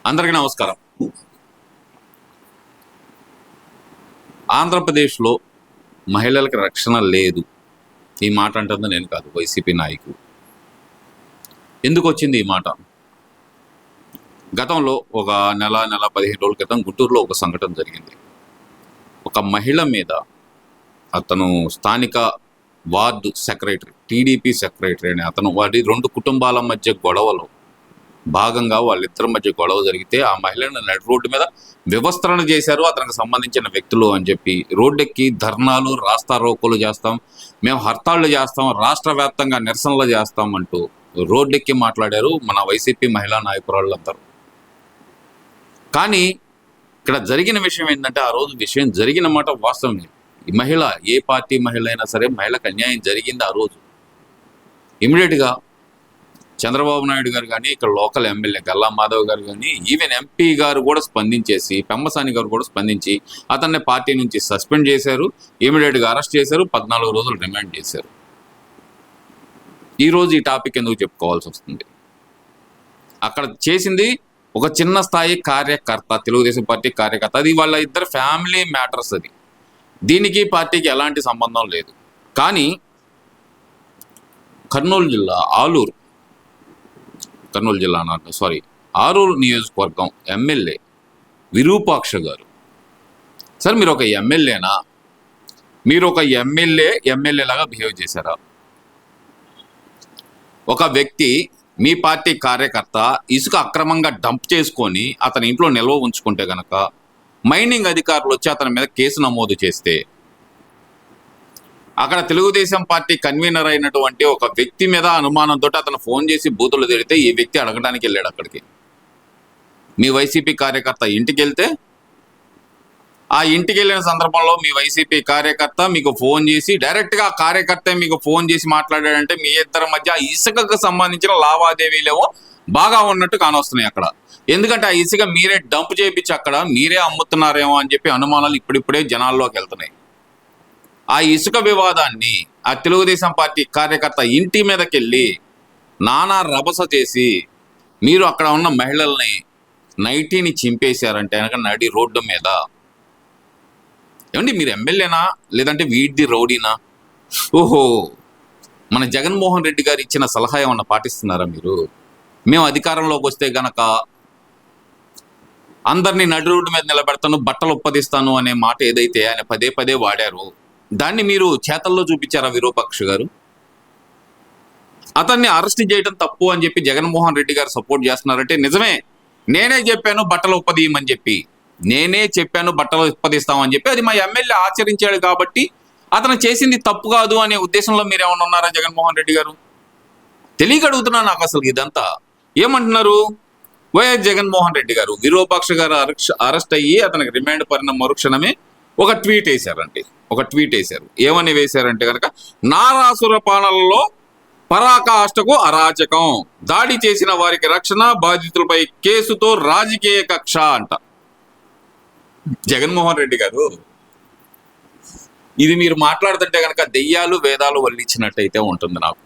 అందరికీ నమస్కారం. ఆంధ్రప్రదేశ్లో మహిళలకు రక్షణ లేదు. ఈ మాట అంటుంది నేను కాదు, వైసీపీ నాయకులు. ఎందుకు వచ్చింది ఈ మాట? గతంలో ఒక నెల 15 రోజుల క్రితం గుంటూరులో ఒక సంఘటన జరిగింది. ఒక మహిళ మీద అతను స్థానిక వార్డు సెక్రటరీ, టీడీపీ సెక్రటరీ అని అతను, వారి 2 కుటుంబాల మధ్య గొడవలో భాగంగా వాళ్ళిద్దరి మధ్య గొడవ జరిగితే ఆ మహిళను నడి రోడ్డు మీద వివస్త్రణ చేశారు అతనికి సంబంధించిన వ్యక్తులు అని చెప్పి రోడ్డెక్కి ధర్నాలు, రాస్తా రోకోలు చేస్తాం, మేము హర్తాళ్లు చేస్తాం, రాష్ట్ర వ్యాప్తంగా నిరసనలు చేస్తాం అంటూ రోడ్డెక్కి మాట్లాడారు మన వైసీపీ మహిళా నాయకురాళ్ళందరూ. కానీ ఇక్కడ జరిగిన విషయం ఏంటంటే, ఆ రోజు విషయం జరిగిన మాట వాస్తవమే. ఈ మహిళ, ఏ పార్టీ మహిళ అయినా సరే, మహిళకు అన్యాయం జరిగింది ఆ రోజు. ఇమీడియట్గా చంద్రబాబు నాయుడు గారు కానీ, ఇక్కడ లోకల్ ఎమ్మెల్యే గల్లా మాధవ్ గారు కానీ, ఈవెన్ ఎంపీ గారు కూడా స్పందించేసి, పెమ్మసాని గారు కూడా స్పందించి అతన్ని పార్టీ నుంచి సస్పెండ్ చేశారు, ఇమీడియట్గా అరెస్ట్ చేశారు, 14 రోజులు రిమాండ్ చేశారు. ఈరోజు ఈ టాపిక్ ఎందుకు చెప్పుకోవాల్సి వస్తుంది? అక్కడ చేసింది ఒక చిన్న స్థాయి కార్యకర్త, తెలుగుదేశం పార్టీ కార్యకర్త. అది వాళ్ళ ఇద్దరు ఫ్యామిలీ మ్యాటర్స్. అది దీనికి పార్టీకి ఎలాంటి సంబంధం లేదు. కానీ కర్నూలు జిల్లా ఆరూరు నియోజకవర్గం ఎమ్మెల్యే విరూపాక్ష గారు, సార్ మీరు ఒక ఎమ్మెల్యేనా? మీరు ఒక ఎమ్మెల్యేలాగా బిహేవ్ చేశారా? ఒక వ్యక్తి, మీ పార్టీ కార్యకర్త ఇసుక అక్రమంగా డంప్ చేసుకొని అతని ఇంట్లో నిల్వ ఉంచుకుంటే గనక మైనింగ్ అధికారులు వచ్చి అతని మీద కేసు నమోదు చేస్తే, అక్కడ తెలుగుదేశం పార్టీ కన్వీనర్ అయినటువంటి ఒక వ్యక్తి మీద అనుమానంతో అతను ఫోన్ చేసి బూతులు తిడితే ఈ వ్యక్తి అడగడానికి వెళ్ళాడు అక్కడికి. మీ వైసీపీ కార్యకర్త ఇంటికి వెళ్తే, ఆ ఇంటికి వెళ్ళిన సందర్భంలో మీ వైసీపీ కార్యకర్త మీకు ఫోన్ చేసి, డైరెక్ట్గా ఆ కార్యకర్త మీకు ఫోన్ చేసి మాట్లాడాడంటే మీ ఇద్దరి మధ్య ఇసుకకు సంబంధించిన లావాదేవీలేవో బాగా ఉన్నట్టు కానొస్తున్నాయి అక్కడ. ఎందుకంటే ఆ ఇసుక మీరే డంప్ చేయించి అక్కడ మీరే అమ్ముతున్నారేమో అని చెప్పి అనుమానాలు ఇప్పుడిప్పుడే జనాల్లోకి వెళ్తున్నాయి. ఆ ఇసుక వివాదాన్ని ఆ తెలుగుదేశం పార్టీ కార్యకర్త ఇంటి మీదకి వెళ్ళి నానా రభస చేసి మీరు అక్కడ ఉన్న మహిళల్ని నైటీని చింపేశారంటే కనుక నడి రోడ్డు మీద. ఏమండి, మీరు ఎమ్మెల్యేనా లేదంటే వీడిది రౌడీనా? ఓహో, మన జగన్మోహన్ రెడ్డి గారు ఇచ్చిన సలహా ఏమన్నా పాటిస్తున్నారా మీరు? మేము అధికారంలోకి వస్తే గనక అందరినీ నడి రోడ్డు మీద నిలబెడతాను, బట్టలు ఉప్పదిస్తాను అనే మాట ఏదైతే ఆయన పదే పదే వాడారు, దాన్ని మీరు చేతల్లో చూపించారా విరూపాక్ష గారు? అతన్ని అరెస్ట్ చేయడం తప్పు అని చెప్పి జగన్మోహన్ రెడ్డి గారు సపోర్ట్ చేస్తున్నారంటే నిజమే. నేనే చెప్పాను బట్టలు ఉప్పదీయమని చెప్పి, బట్టలు ఉప్పదిస్తామని చెప్పి, అది మా ఎమ్మెల్యే ఆచరించాడు కాబట్టి అతను చేసింది తప్పు కాదు అనే ఉద్దేశంలో మీరేమన్నా ఉన్నారా జగన్మోహన్ రెడ్డి గారు? తెలియక అడుగుతున్నాను నాకు అసలు ఇదంతా. ఏమంటున్నారు? వైఎస్ జగన్మోహన్ రెడ్డి గారు విరూపాక్ష గారు అరెస్ట్ అయ్యి అతనికి రిమాండ్ పడిన మరుక్షణమే ఒక ట్వీట్ వేశారు. ఏమని వేశారంటే కనుక, నారాసుర పాలనలో పరాకాష్ఠకు అరాచకం, దాడి చేసిన వారికి రక్షణ, బాధితులపై కేసుతో రాజకీయ కక్ష అంట. జగన్మోహన్ రెడ్డి గారు, ఇది మీరు మాట్లాడుతుంటే కనుక దెయ్యాలు వేదాలు వల్లించినట్టయితే ఉంటుంది నాకు.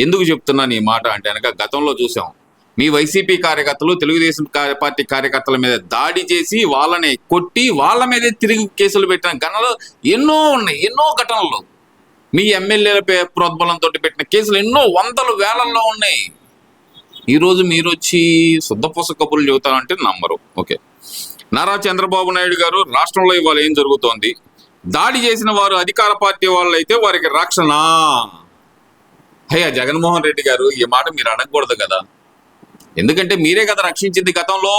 ఎందుకు చెప్తున్నాను ఈ మాట అంటే కనుక, గతంలో చూసాం మీ వైసీపీ కార్యకర్తలు తెలుగుదేశం పార్టీ కార్యకర్తల మీద దాడి చేసి వాళ్ళని కొట్టి వాళ్ళ మీదే తిరిగి కేసులు పెట్టిన ఘటనలు ఎన్నో ఉన్నాయి. ఎన్నో ఘటనలు మీ ఎమ్మెల్యేల ప్రోద్బలంతో పెట్టిన కేసులు ఎన్నో వందలు వేలల్లో ఉన్నాయి. ఈరోజు మీరు వచ్చి శుద్ధపూస కబుర్లు చెబుతారంటే నమ్మరు. ఓకే, నారా చంద్రబాబు నాయుడు గారు, రాష్ట్రంలో ఇవాళ ఏం జరుగుతోంది? దాడి చేసిన వారు అధికార పార్టీ వాళ్ళు అయితే వారికి రక్షణ. అయ్యా జగన్మోహన్ రెడ్డి గారు, ఈ మాట మీరు అడగకూడదు కదా. ఎందుకంటే మీరే కదా రక్షించింది గతంలో.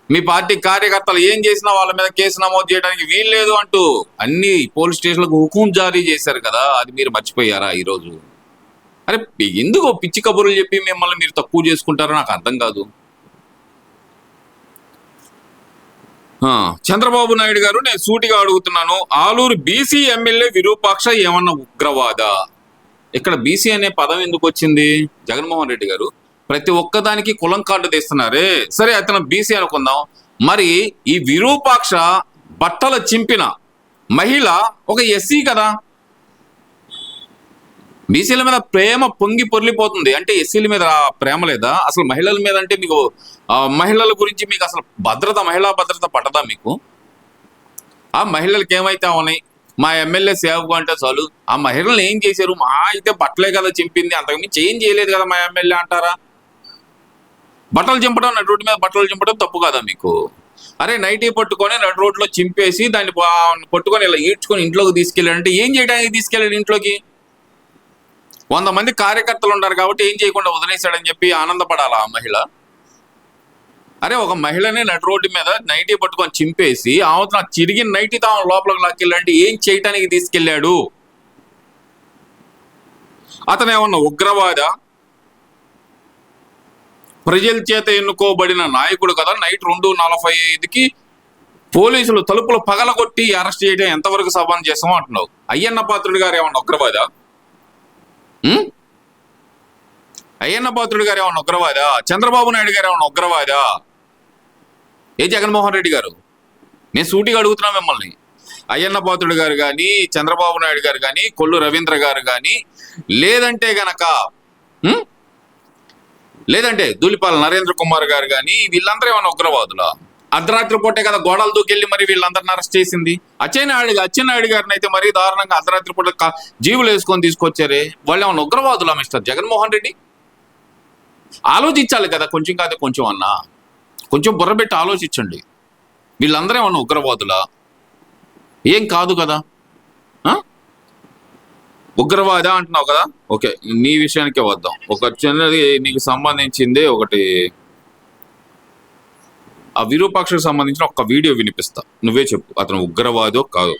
మీ పార్టీ కార్యకర్తలు ఏం చేసినా వాళ్ళ మీద కేసు నమోదు చేయడానికి వీల్లేదు అంటూ అన్ని పోలీస్ స్టేషన్లకు హుకుం జారీ చేశారు కదా. అది మీరు మర్చిపోయారా ఈరోజు? అరే ఎందుకు పిచ్చి కబుర్లు చెప్పి మిమ్మల్ని మీరు తక్కువ చేసుకుంటారో నాకు అర్థం కాదు. చంద్రబాబు నాయుడు గారు, నేను సూటిగా అడుగుతున్నాను, ఆలూరు బీసీ ఎమ్మెల్యే విరూపాక్ష ఏమన్నా ఉగ్రవాద? ఇక్కడ బీసీ అనే పదం ఎందుకు వచ్చింది? జగన్మోహన్ రెడ్డి గారు ప్రతి ఒక్కదానికి కులం కార్డు తీస్తున్నారే, సరే అతను బీసీ అనుకుందాం. మరి ఈ విరూపాక్ష బట్టలు చింపిన మహిళ ఒక ఎస్సీ కదా. బీసీల మీద ప్రేమ పొంగి పొర్లిపోతుంది. అంటే ఎస్సీల మీద ప్రేమ లేదా? అసలు మహిళల మీద అంటే మీకు మహిళల గురించి మీకు అసలు మహిళా భద్రత పట్టదా మీకు? ఆ మహిళలకి ఏమైతే అవనాయి, మా ఎమ్మెల్యే సేవకు అంటే చాలు. ఆ మహిళలు ఏం చేశారు? మా అయితే బట్టలే కదా చింపింది, అంతకుమించి ఏం చేయలేదు కదా మా ఎమ్మెల్యే అంటారా? బట్టలు చింపడం, నడి రోడ్డు మీద బట్టలు చింపడం తప్పు కదా మీకు? అరే నైటీ పట్టుకొని నడి రోడ్లో చింపేసి దాన్ని పట్టుకొని ఇలా ఈడ్చుకొని ఇంట్లోకి తీసుకెళ్ళాడంటే ఏం చేయడానికి తీసుకెళ్ళాడు ఇంట్లోకి? 100 మంది కార్యకర్తలు ఉంటారు కాబట్టి ఏం చేయకుండా వదిలేశాడని చెప్పి ఆనందపడాలా ఆ మహిళ? అరే ఒక మహిళని నడి రోడ్డు మీద నైటీ పట్టుకొని చింపేసి ఆమె చిరిగిన నైటీ తాము లోపలికి లాక్కెళ్ళాలంటే ఏం చేయటానికి తీసుకెళ్ళాడు? అతను ఏమన్నా ఉగ్రవాద? ప్రజల చేత ఎన్నుకోబడిన నాయకుడు కదా. నైట్ 2:45కి పోలీసులు తలుపులు పగలగొట్టి అరెస్ట్ చేయడం ఎంతవరకు సమంజసం అంటున్నావు? అయ్యన్న పాత్రుడు గారు ఏమన్నా ఉగ్రవాదా? అయ్యన్న పాత్రుడు గారు ఏమన్నా ఉగ్రవాదా? చంద్రబాబు నాయుడు గారు ఏమన్నా ఉగ్రవాదా? ఏ జగన్మోహన్ రెడ్డి గారు? నేను సూటిగా అడుగుతున్నా మిమ్మల్ని. అయ్యన్న పాత్రుడు గారు కానీ, చంద్రబాబు నాయుడు గారు కానీ, కొల్లు రవీంద్ర గారు కానీ, లేదంటే ధూళిపాల నరేంద్ర కుమార్ గారు కానీ, వీళ్ళందరూ ఏమన్నా ఉగ్రవాదులా? అర్ధరాత్రి పూటే కదా గోడలు దూకెళ్ళి మరి వీళ్ళందరిని అరెస్ట్ చేసింది. అచ్చెన్నాయుడు గారిని అయితే మరీ దారుణంగా అర్ధరాత్రి పూట జీవులు వేసుకొని తీసుకొచ్చారే. వాళ్ళు ఏమన్నా ఉగ్రవాదులా మిస్టర్ జగన్మోహన్ రెడ్డి? ఆలోచించాలి కదా కొంచెం, కాదు కొంచెం అన్నా. కొంచెం బుర్రబెట్టి ఆలోచించండి. వీళ్ళందరూ ఏమన్నా ఉగ్రవాదులా? ఏం కాదు కదా. ఉగ్రవాద అంటున్నావు కదా. ఓకే, నీ విషయానికే వద్దాం. ఒక చిన్నది నీకు సంబంధించింది ఒకటి, ఆ విరూపాక్షకు సంబంధించిన ఒక వీడియో వినిపిస్తా, నువ్వే చెప్పు అతను ఉగ్రవాదో కాదు.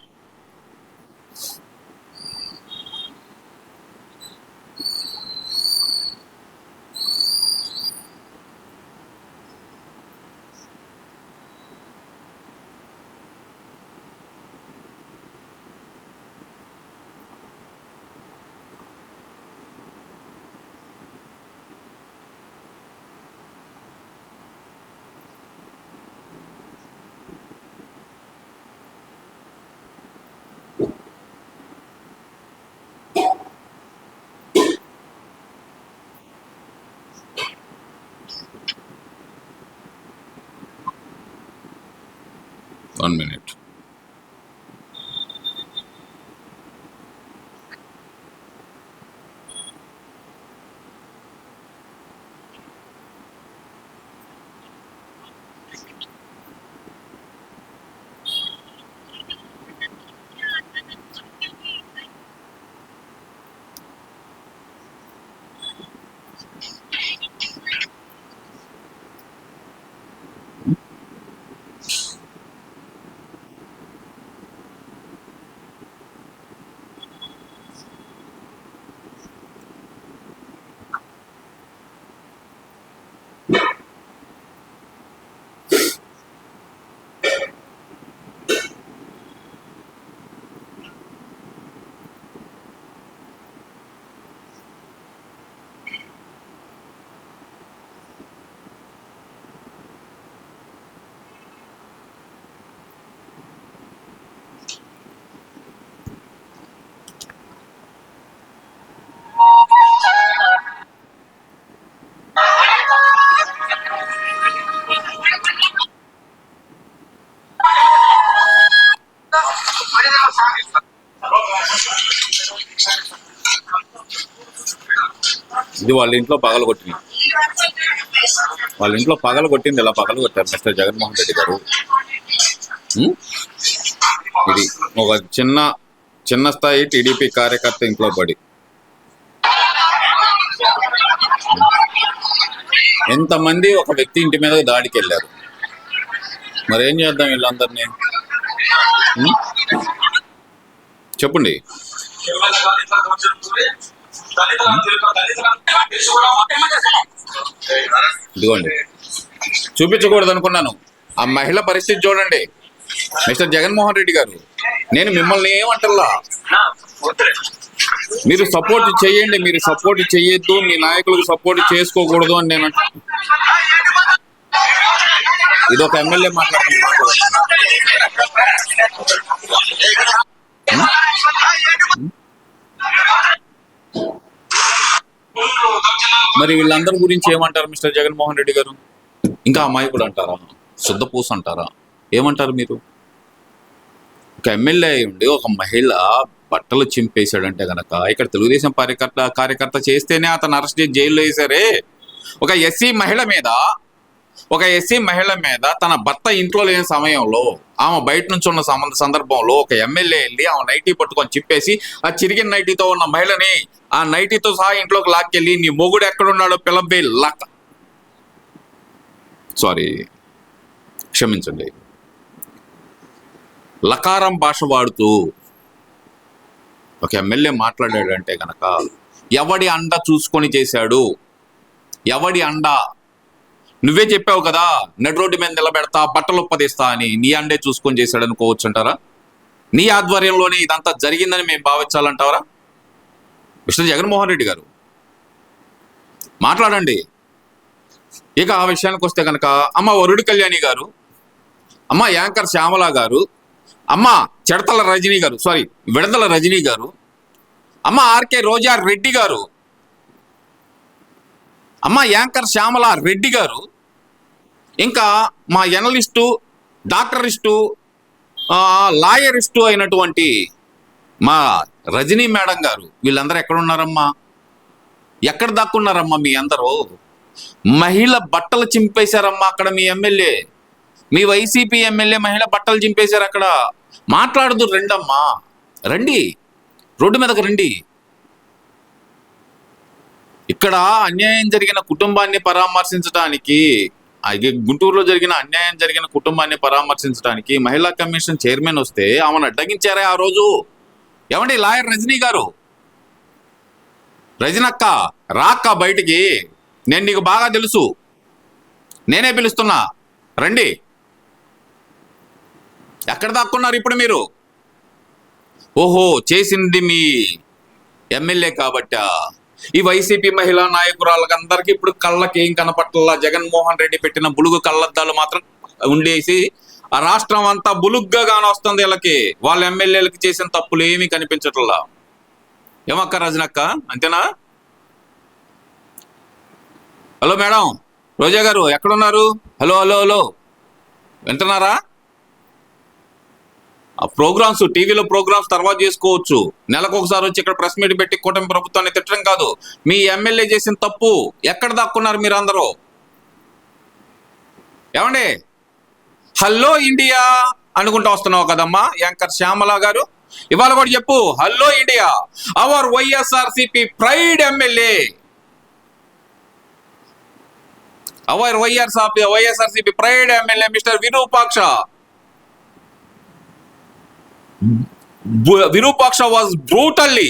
One minute. ఇది వాళ్ళ ఇంట్లో పగలగొట్టింది. వాళ్ళ ఇంట్లో పగలగొట్టింది ఇలా పగలగొట్టారు మిస్టర్ జగన్మోహన్ రెడ్డి గారు. ఇది ఒక చిన్న స్థాయి టీడీపీ కార్యకర్త ఇంట్లో పడి ఎంతమంది ఒక వ్యక్తి ఇంటి మీద దాడికి వెళ్ళారు. మరేం చేద్దాం వీళ్ళందరినీ? చెప్పండి. ఇదిగోండి, చూపించకూడదు అనుకున్నాను. ఆ మహిళ పరిస్థితి చూడండి మిస్టర్ జగన్మోహన్ రెడ్డి గారు. నేను మిమ్మల్ని ఏమంటల్లా, మీరు సపోర్ట్ చేయండి, మీరు సపోర్ట్ చేయొద్దు, మీ నాయకులకు సపోర్ట్ చేసుకోకూడదు అని నేను ఇది ఒక ఎమ్మెల్యే మాట్లాడుతున్నా. మరి వీళ్ళందరి గురించి ఏమంటారు మిస్టర్ జగన్మోహన్ రెడ్డి గారు? ఇంకా అమాయకుడు అంటారా? శుద్ధపూస అంటారా? ఏమంటారు మీరు? ఒక ఎమ్మెల్యే అయి ఉండి ఒక మహిళ బట్టలు చింపేశాడంటే గనక ఇక్కడ తెలుగుదేశం కార్యకర్త చేస్తేనే అతను అరెస్ట్ చేసి జైల్లో వేశారే. ఒక ఎస్సీ మహిళ మీద తన భర్త ఇంట్లో లేని సమయంలో ఆమె బయట నుంచి ఉన్న సందర్భంలో ఒక ఎమ్మెల్యే వెళ్ళి ఆమె నైటీ పట్టుకొని చిప్పేసి ఆ చిరిగిన నైటీతో ఉన్న మహిళని ఆ నైటీతో సహా ఇంట్లోకి లాక్కెళ్ళి నీ మొగుడు ఎక్కడున్నాడో పిలబ్బే లక్ సారీ క్షమించండి లకారం భాష వాడుతూ ఒక ఎమ్మెల్యే మాట్లాడాడంటే గనక ఎవడి అండ చూసుకొని చేశాడు? ఎవడి అండ? నువ్వే చెప్పావు కదా, నడి రోడ్డు మీద నిలబెడతా, బట్టలు ఉప్పదీస్తా అని. నీ అండే చూసుకొని చేశాడు అనుకోవచ్చు అంటారా? నీ ఆధ్వర్యంలోనే ఇదంతా జరిగిందని మేము భావించాలంటారా? మిస్టర్ జగన్మోహన్ రెడ్డి గారు మాట్లాడండి. ఇక ఆ విషయానికి వస్తే కనుక అమ్మ వరుడి కళ్యాణి గారు, అమ్మ యాంకర్ శ్యామల గారు, అమ్మ విడతల రజనీ గారు, అమ్మ ఆర్కే రోజా రెడ్డి గారు, అమ్మ యాంకర్ శ్యామల రెడ్డి గారు, ఇంకా మా ఎనలిస్టు, డాక్టరిస్టు, లాయరిస్టు అయినటువంటి మా రజనీ మేడం గారు, వీళ్ళందరూ ఎక్కడున్నారమ్మా? ఎక్కడ దాక్కున్నారమ్మా మీ అందరూ? మహిళ బట్టలు చింపేశారమ్మా అక్కడ మీ ఎమ్మెల్యే, మీ వైసీపీ ఎమ్మెల్యే మహిళ బట్టలు చింపేశారు అక్కడ. మాట్లాడదు, రండమ్మా, రండి, రోడ్డు మీదకి రండి. ఇక్కడ అన్యాయం జరిగిన కుటుంబాన్ని పరామర్శించడానికి, గుంటూరులో అన్యాయం జరిగిన కుటుంబాన్ని పరామర్శించడానికి మహిళా కమిషన్ చైర్మన్ వస్తే ఆమెను అడ్డగించారే ఆ రోజు. ఏమండి లాయర్ రజనీ గారు, రజనక్క రాక్క బయటికి, నేను నీకు బాగా తెలుసు, నేనే పిలుస్తున్నా, రండి. ఎక్కడ దాక్కున్నారు ఇప్పుడు మీరు? ఓహో, చేసింది మీ ఎమ్మెల్యే కాబట్టా? ఈ వైసీపీ మహిళా నాయకురాళ్ళకందరికీ ఇప్పుడు కళ్ళకి ఏం కనపట్ల? జగన్మోహన్ రెడ్డి పెట్టిన బులుగు కళ్ళద్దాలు మాత్రం ఉండేసి ఆ రాష్ట్రం అంతా బులుగ్గా కానొస్తుంది వీళ్ళకి. వాళ్ళ ఎమ్మెల్యేలకి చేసిన తప్పులు ఏమీ కనిపించట్లా. ఏమక్క రజనక్క, అంతేనా? హలో మేడం, రోజా గారు ఎక్కడున్నారు? హలో హలో హలో, వింటున్నారా? ఆ ప్రోగ్రామ్స్, టీవీలో ప్రోగ్రామ్స్ తర్వాత చేసుకోవచ్చు. నెలకు ఒకసారి వచ్చి ఇక్కడ ప్రెస్ మీట్ పెట్టి కూటమి ప్రభుత్వాన్ని తిట్టడం కాదు. మీ ఎమ్మెల్యే చేసిన తప్పు ఎక్కడ దాక్కున్నారు మీరు అందరూ? ఏమండి, హలో ఇండియా అనుకుంటూ వస్తున్నావు కదమ్మా యాంకర్ శ్యామల గారు, ఇవాళ కూడా చెప్పు, hello India, our YSRCP pride MLA, our YSRCP pride MLA mister Virupaksha was brutally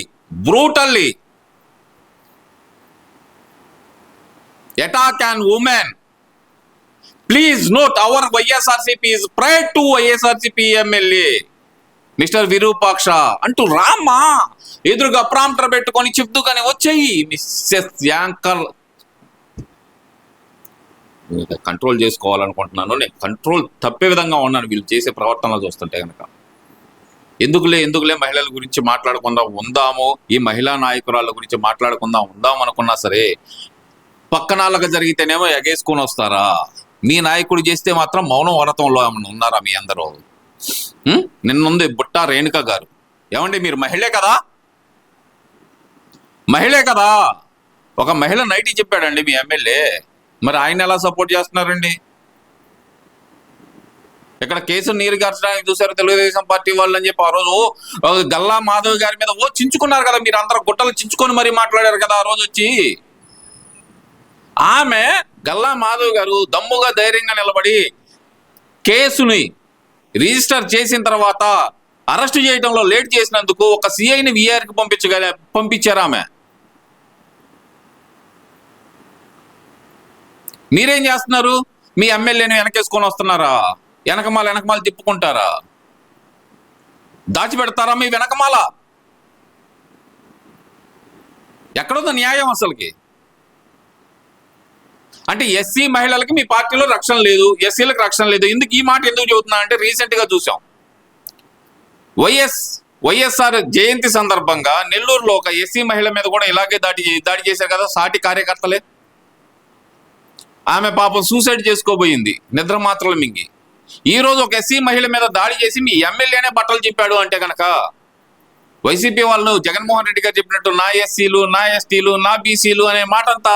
attack an woman. Please note, our YSRCP is prior to YSRCP MLA, Mr. Virupaksha. అంటూ రామ్మా, ఎదురుగా ప్రాంప్టర్ పెట్టుకొని చెప్తూగానే వచ్చేయి. మిస్సెస్ యాంకర్ కంట్రోల్ చేసుకోవాలనుకుంటున్నాను. నేను control తప్పే విధంగా ఉన్నాను వీళ్ళు చేసే ప్రవర్తనలు చూస్తుంటే కనుక. ఎందుకులే మహిళల గురించి మాట్లాడకుండా ఉందాము, ఈ మహిళా నాయకురాళ్ళ గురించి మాట్లాడకుండా ఉందాం అనుకున్నా సరే, పక్కనాళ్ళగా జరిగితేనేమో ఎగేసుకొని వస్తారా? మీ నాయకుడు చేస్తే మాత్రం మౌనం వరతంలో ఏమన్నా ఉన్నారా మీ అందరూ? నిన్నుంది బుట్టా రేణుక గారు, ఏమండి మీరు మహిళే కదా? ఒక మహిళ నైటీ చెప్పాడండి మీ ఎమ్మెల్యే, మరి ఆయన ఎలా సపోర్ట్ చేస్తున్నారండి? ఇక్కడ కేసు నీరు గార్చడానికి చూసారు తెలుగుదేశం పార్టీ వాళ్ళు అని చెప్పి ఆ రోజు గల్లా మాధవ్ గారి మీద చించుకున్నారు కదా, మీరు అందరూ గుట్టలు చించుకొని మరీ మాట్లాడారు కదా ఆ రోజు వచ్చి. ఆమె గల్లా మాధవ్ గారు దమ్ముగా ధైర్యంగా నిలబడి కేసుని రిజిస్టర్ చేసిన తర్వాత అరెస్ట్ చేయడంలో లేట్ చేసినందుకు ఒక సిఐని విఆర్కి పంపించారు ఆమె. మీరేం చేస్తున్నారు? మీ ఎమ్మెల్యేని వెనకేసుకొని వస్తున్నారా? వెనకమాల తిప్పుకుంటారా? దాచిపెడతారా మీ వెనకమాల? ఎక్కడుందో న్యాయం అసలుకి? అంటే ఎస్సీ మహిళలకి మీ పార్టీలో రక్షణ లేదు, ఎస్సీలకు రక్షణ లేదు. ఎందుకు ఈ మాట ఎందుకు చెబుతున్నా అంటే, రీసెంట్ గా చూసాం వైఎస్ఆర్ జయంతి సందర్భంగా నెల్లూరులో ఒక ఎస్సీ మహిళ మీద కూడా ఇలాగే దాడి చేశారు కదా సాటి కార్యకర్తలే. ఆమె పాపం సూసైడ్ చేసుకోబోయింది నిద్ర మాత్రలు మింగి. ఈ రోజు ఒక ఎస్సీ మహిళ మీద దాడి చేసి మీ ఎమ్మెల్యేనే బట్టలు చెప్పాడు అంటే కనుక వైసీపీ వాళ్ళు జగన్మోహన్ రెడ్డి గారు చెప్పినట్టు నా ఎస్సీలు, నా ఎస్టీలు, నా బీసీలు అనే మాట అంతా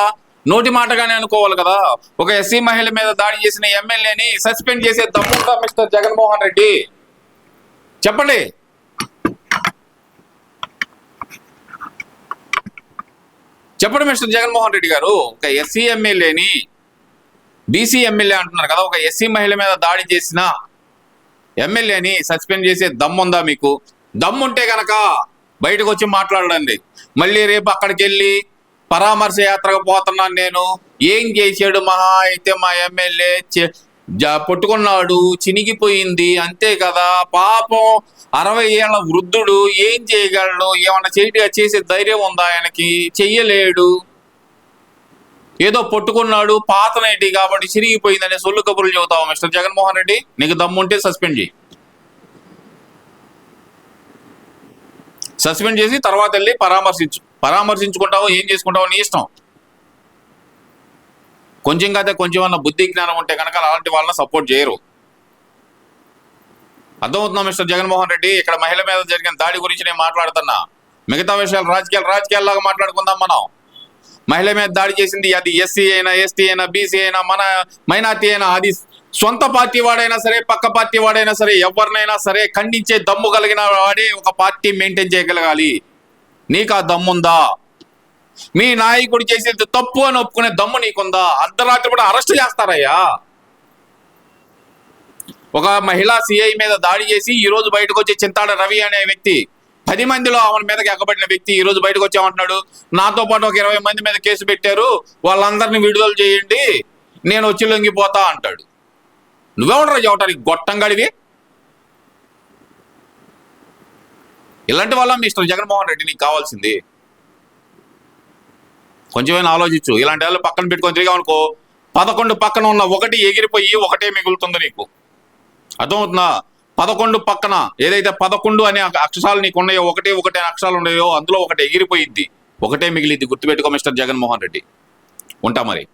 నోటి మాటగానే అనుకోవాలి కదా. ఒక ఎస్సీ మహిళ మీద దాడి చేసిన ఎమ్మెల్యేని సస్పెండ్ చేసే దమ్ముందా మిస్టర్ జగన్మోహన్ రెడ్డి? చెప్పండి. చెప్పండి మిస్టర్ జగన్మోహన్ రెడ్డి గారు. ఒక ఎస్సీ ఎమ్మెల్యేని, బీసీ ఎమ్మెల్యే అంటున్నారు కదా, ఒక ఎస్సీ మహిళ మీద దాడి చేసిన ఎమ్మెల్యేని సస్పెండ్ చేసే దమ్ముందా మీకు? దమ్ముంటే గనక బయటకు వచ్చి మాట్లాడండి. మళ్ళీ రేపు అక్కడికి వెళ్ళి పరామర్శ యాత్రకు పోతున్నాను నేను, ఏం చేశాడు మహా అయితే మా ఎమ్మెల్యే పట్టుకున్నాడు, చినిగిపోయింది అంతే కదా, పాపం 60 ఏళ్ల వృద్ధుడు ఏం చేయగలడు, ఏమన్నా చేసే ధైర్యం ఉందా ఆయనకి? చెయ్యలేడు. ఏదో పట్టుకున్నాడు పాతనైటి కాబట్టి చిరిగిపోయిందనే సొల్లు కబుర్లు చెబుతావు మిస్టర్ జగన్మోహన్ రెడ్డి. నీకు దమ్ముంటే సస్పెండ్ చేయి. సస్పెండ్ చేసి తర్వాత వెళ్ళి పరామర్శించుకుంటావు, ఏం చేసుకుంటావు నీ ఇష్టం. కొంచెం కాదే కొంచెం అన్న బుద్ధి జ్ఞానం ఉంటే కనుక అలాంటి వాళ్ళని సపోర్ట్ చేయరు. అర్థమవుతుందా మిస్టర్ జగన్మోహన్ రెడ్డి? ఇక్కడ మహిళ మీద జరిగిన దాడి గురించి నేను మాట్లాడుతున్నా. మిగతా విషయాలు రాజకీయాల్లాగా మాట్లాడుకుందాం మనం. మహిళ మీద దాడి చేసింది అది ఎస్సీ అయినా, ఎస్టీ అయినా, బీసీ అయినా, మన మైనార్టీ అయినా, అది సొంత పార్టీ వాడైనా సరే, పక్క పార్టీ వాడైనా సరే, ఎవరినైనా సరే ఖండించే దమ్ము కలిగిన వాడే ఒక పార్టీ మెయింటైన్ చేయగలగాలి. నీకు ఆ దమ్ముందా? మీ నాయకుడు చేసేది తప్పు అని ఒప్పుకునే దమ్ము నీకుందా? అర్ధరాత్రి కూడా అరెస్ట్ చేస్తారయ్యా. ఒక మహిళా సిఐ మీద దాడి చేసి ఈ రోజు బయటకు వచ్చే చింతాడ రవి అనే వ్యక్తి, 10 మందిలో ఆమె మీదకి ఎక్కబడిన వ్యక్తి ఈ రోజు బయటకు వచ్చామంటున్నాడు. నాతో పాటు ఒక 20 మంది మీద కేసు పెట్టారు, వాళ్ళందరినీ విడుదల చేయండి, నేను వచ్చి లొంగిపోతా అంటాడు. నువ్వెవడరా చెప్పటానికి గొట్టంగాడివి? ఇలాంటి వాళ్ళ మిస్టర్ జగన్మోహన్ రెడ్డి నీకు కావాల్సింది? కొంచెమైనా ఆలోచించు. ఇలాంటి వాళ్ళు పక్కన పెట్టుకొని తిరిగామనుకో, 11 పక్కన ఉన్న ఒకటి ఎగిరిపోయి ఒకటే మిగులుతుంది నీకు. అర్థమవుతుందా? 11 పక్కన ఏదైతే 11 అనే అక్షరాలు నీకు ఉన్నాయో, ఒకటే అనే అక్షరాలు ఉన్నాయో, అందులో ఒకటి ఎగిరిపోయిద్ది, ఒకటే మిగిలిద్ది. గుర్తుపెట్టుకో మిస్టర్ జగన్మోహన్ రెడ్డి. ఉంటా మరి.